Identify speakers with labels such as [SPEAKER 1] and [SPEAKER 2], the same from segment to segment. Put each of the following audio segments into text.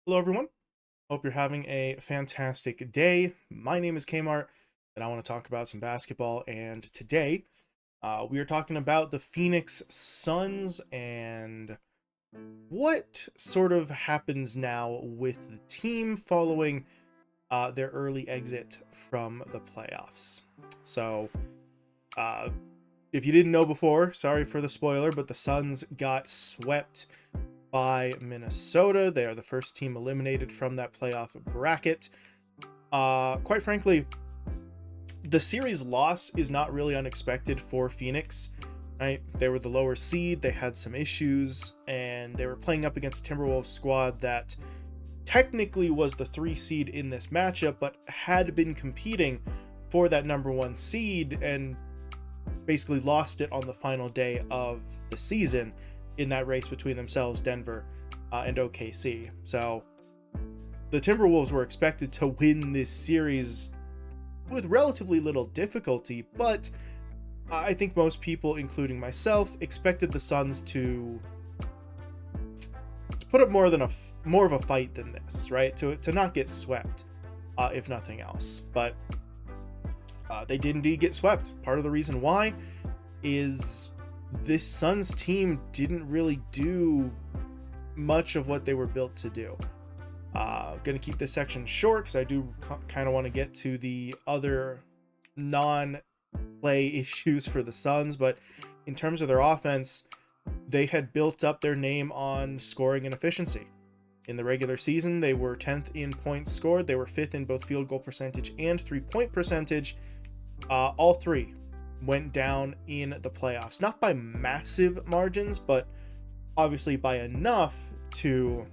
[SPEAKER 1] Hello, everyone. Hope you're having a fantastic day. My name is Kmart, and I want to talk about some basketball. And today, we are talking about the Phoenix Suns and what sort of happens now with the team following their early exit from the playoffs. So, uh, if you didn't know before, sorry for the spoiler, but the Suns got swept by Minnesota. They are the first team eliminated from that playoff bracket. Quite frankly, the series loss is not really unexpected for Phoenix. Right? They were the lower seed. They had some issues, and they were playing up against a Timberwolves squad that technically was the 3 seed in this matchup, but had been competing for that number 1 seed and basically lost it on the final day of the season in that race between themselves, Denver, and OKC. So the Timberwolves were expected to win this series with relatively little difficulty, but I think most people, including myself, expected the Suns to put up more of a fight than this, right? To not get swept, if nothing else. But they did indeed get swept. Part of the reason why is this Suns team didn't really do much of what they were built to do. Gonna keep this section short because I do kind of want to get to the other non-play issues for the Suns, but in terms of their offense, they had built up their name on scoring and efficiency. In the regular season, they were 10th in points scored. They were 5th in both field goal percentage and 3-point percentage. All three went down in the playoffs. Not by massive margins, but obviously by enough to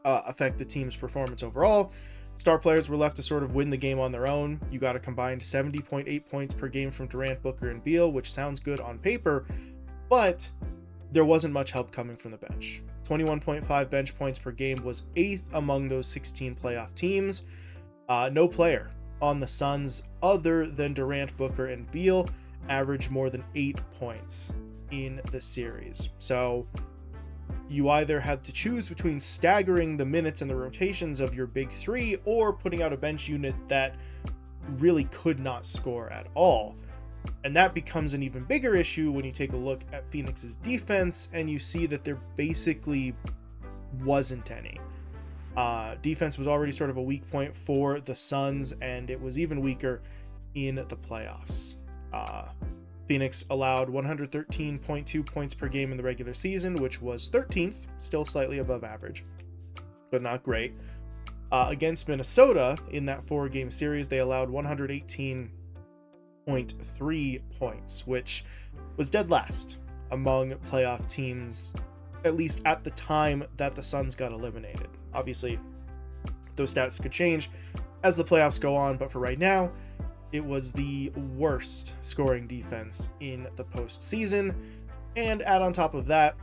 [SPEAKER 1] affect the team's performance overall. Star players were left to sort of win the game on their own. You got a combined 70.8 points per game from Durant, Booker, and Beal, which sounds good on paper, but there wasn't much help coming from the bench. 21.5 bench points per game was 8th among those 16 playoff teams. No player on the Suns other than Durant, Booker, and Beal averaged more than 8 points in the series. So you either had to choose between staggering the minutes and the rotations of your big three or putting out a bench unit that really could not score at all. And that becomes an even bigger issue when you take a look at Phoenix's defense and you see that there basically wasn't any. Defense was already sort of a weak point for the Suns, and it was even weaker in the playoffs. Phoenix allowed 113.2 points per game in the regular season, which was 13th, still slightly above average, but not great. Against Minnesota in that 4-game series, they allowed 118.3 points, which was dead last among playoff teams, at least at the time that the Suns got eliminated. Obviously, those stats could change as the playoffs go on, but for right now, it was the worst scoring defense in the postseason. And add on top of that,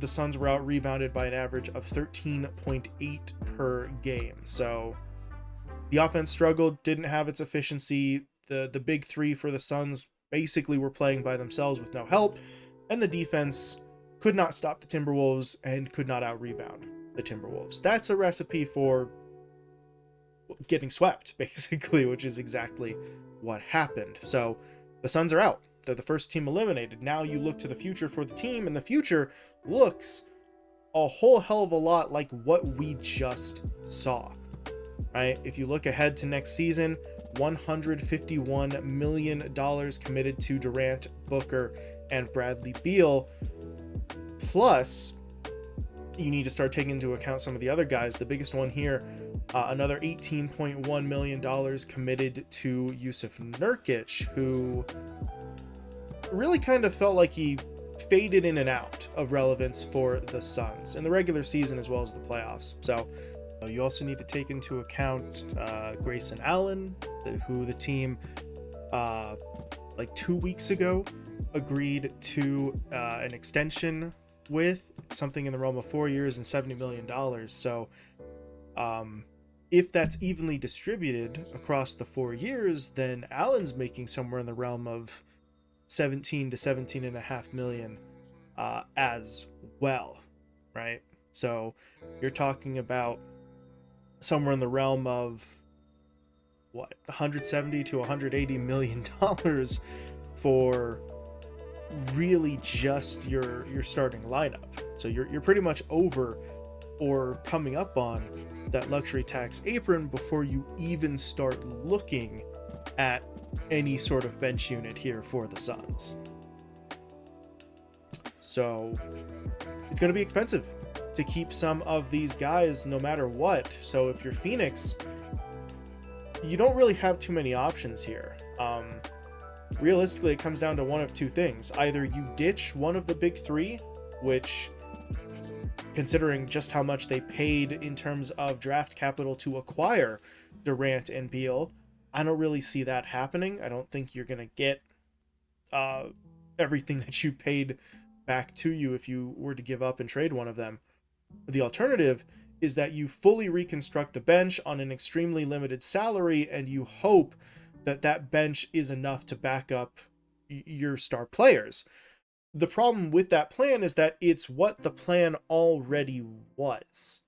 [SPEAKER 1] the Suns were out rebounded by an average of 13.8 per game. So the offense struggled, didn't have its efficiency. The big three for the Suns basically were playing by themselves with no help, and the defense could not stop the Timberwolves and could not out rebound the Timberwolves. That's a recipe for getting swept, basically, which is exactly what happened. So the Suns are out. They're the first team eliminated. Now you look to the future for the team, and the future looks a whole hell of a lot like what we just saw, right? If you look ahead to next season, $151 million committed to Durant, Booker, and Bradley Beal. Plus, you need to start taking into account some of the other guys. The biggest one here, another $18.1 million committed to Yusuf Nurkic, who really kind of felt like he faded in and out of relevance for the Suns in the regular season as well as the playoffs. So you also need to take into account Grayson Allen, who the team like 2 weeks ago agreed to an extension with, something in the realm of 4 years and $70 million. So if that's evenly distributed across the 4 years, then Allen's making somewhere in the realm of 17 to 17.5 million as well, right? So you're talking about somewhere in the realm of what, 170 to 180 million dollars for really just your starting lineup. So you're pretty much over or coming up on that luxury tax apron before you even start looking at any sort of bench unit here for the Suns. So it's going to be expensive to keep some of these guys no matter what. So if you're Phoenix, you don't really have too many options here. Realistically, it comes down to one of two things. Either you ditch one of the big three, which, considering just how much they paid in terms of draft capital to acquire Durant and Beal, I don't really see that happening. I don't think you're going to get everything that you paid back to you if you were to give up and trade one of them. The alternative is that you fully reconstruct the bench on an extremely limited salary, and you hope that that bench is enough to back up your star players. The problem with that plan is that it's what the plan already was.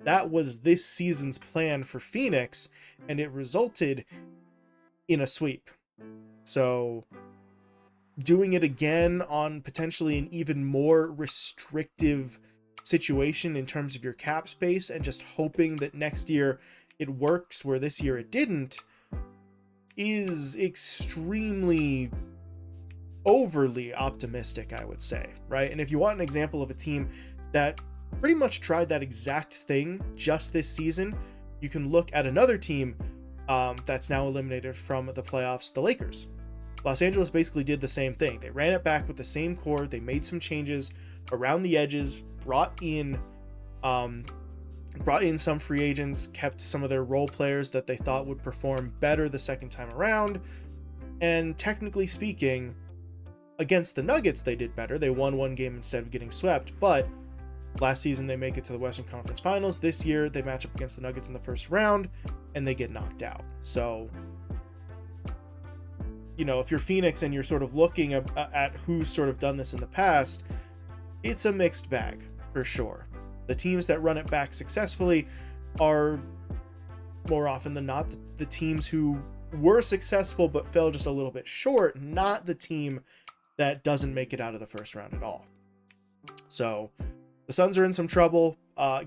[SPEAKER 1] That was this season's plan for Phoenix, and it resulted in a sweep. So doing it again on potentially an even more restrictive situation in terms of your cap space and just hoping that next year it works where this year it didn't is extremely overly optimistic, I would say, right? And if you want an example of a team that pretty much tried that exact thing just this season, you can look at another team that's now eliminated from the playoffs, the Lakers. Los Angeles basically did the same thing. They ran it back with the same core. They made some changes around the edges, brought in some free agents, kept some of their role players that they thought would perform better the second time around. And technically speaking, against the Nuggets, they did better. They won one game instead of getting swept. But last season, they make it to the Western Conference Finals. This year, they match up against the Nuggets in the first round, and they get knocked out. So, you know, if you're Phoenix and you're sort of looking at who's sort of done this in the past, it's a mixed bag for sure. The teams that run it back successfully are more often than not the teams who were successful but fell just a little bit short, not the team that doesn't make it out of the first round at all. So the Suns are in some trouble.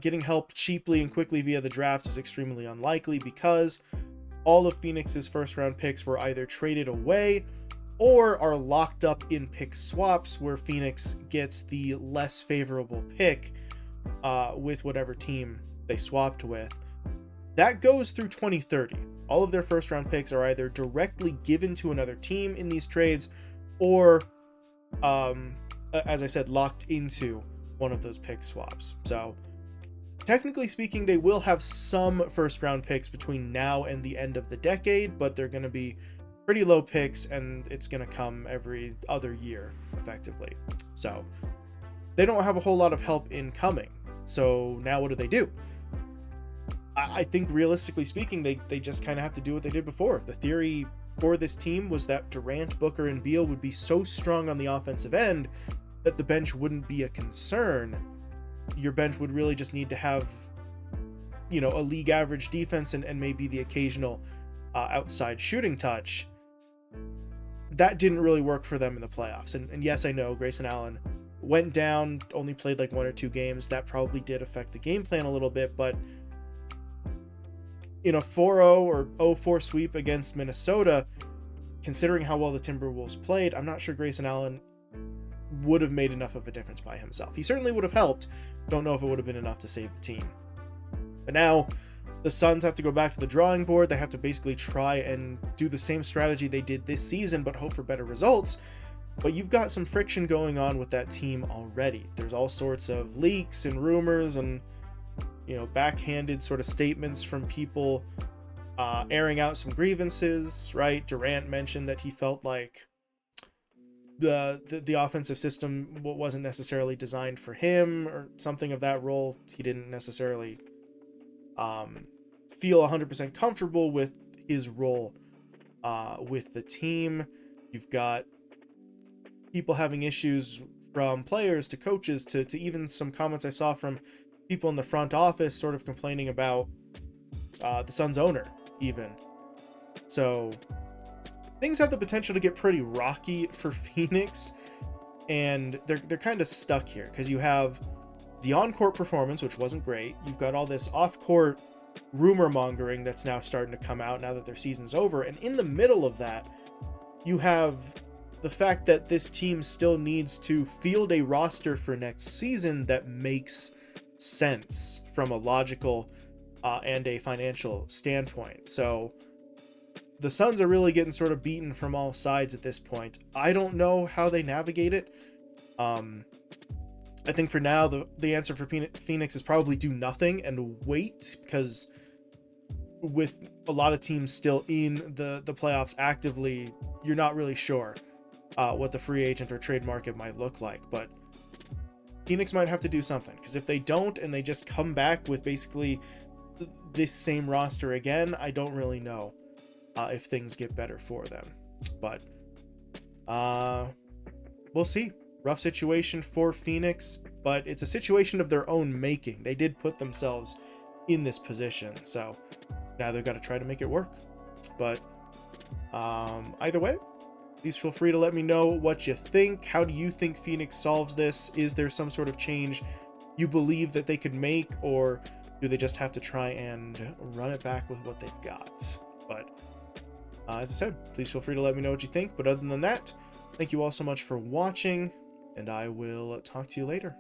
[SPEAKER 1] Getting help cheaply and quickly via the draft is extremely unlikely because all of Phoenix's first round picks were either traded away or are locked up in pick swaps where Phoenix gets the less favorable pick with whatever team they swapped with. That goes through 2030. All of their first round picks are either directly given to another team in these trades or, as I said, locked into one of those pick swaps. So technically speaking, they will have some first round picks between now and the end of the decade, but they're going to be pretty low picks, and it's going to come every other year effectively. So they don't have a whole lot of help incoming. So now what do? I think realistically speaking, they just kind of have to do what they did before. The theory for this team was that Durant, Booker, and Beal would be so strong on the offensive end that the bench wouldn't be a concern. Your bench would really just need to have, you know, a league average defense and maybe the occasional outside shooting touch. That didn't really work for them in the playoffs. And yes, I know Grayson Allen went down, only played like 1 or 2 games. That probably did affect the game plan a little bit, but in a 4-0 or 0-4 sweep against Minnesota, considering how well the Timberwolves played, I'm not sure Grayson Allen would have made enough of a difference by himself. He certainly would have helped. Don't know if it would have been enough to save the team. But now the Suns have to go back to the drawing board. They have to basically try and do the same strategy they did this season, but hope for better results. But you've got some friction going on with that team already. There's all sorts of leaks and rumors and, you know, backhanded sort of statements from people airing out some grievances, right? Durant mentioned that he felt like the offensive system wasn't necessarily designed for him or something of that role. He didn't necessarily feel 100% comfortable with his role with the team. You've got people having issues from players to coaches to even some comments I saw from people in the front office sort of complaining about the Suns owner, even. So things have the potential to get pretty rocky for Phoenix, and they're kind of stuck here because you have the on-court performance, which wasn't great. You've got all this off-court rumor mongering that's now starting to come out now that their season's over, and in the middle of that, you have the fact that this team still needs to field a roster for next season that makes sense from a logical and a financial standpoint. So the Suns are really getting sort of beaten from all sides at this point. I don't know how they navigate it. I think for now, the answer for Phoenix is probably do nothing and wait, because with a lot of teams still in the playoffs actively, you're not really sure what the free agent or trade market might look like. But Phoenix might have to do something, because if they don't and they just come back with basically this same roster again, I don't really know if things get better for them. But we'll see. Rough situation for Phoenix, but it's a situation of their own making. They did put themselves in this position, so now they've got to try to make it work. But either way, please feel free to let me know what you think. How do you think Phoenix solves this? Is there some sort of change you believe that they could make, or do they just have to try and run it back with what they've got? But as I said, please feel free to let me know what you think. But other than that, thank you all so much for watching, and I will talk to you later.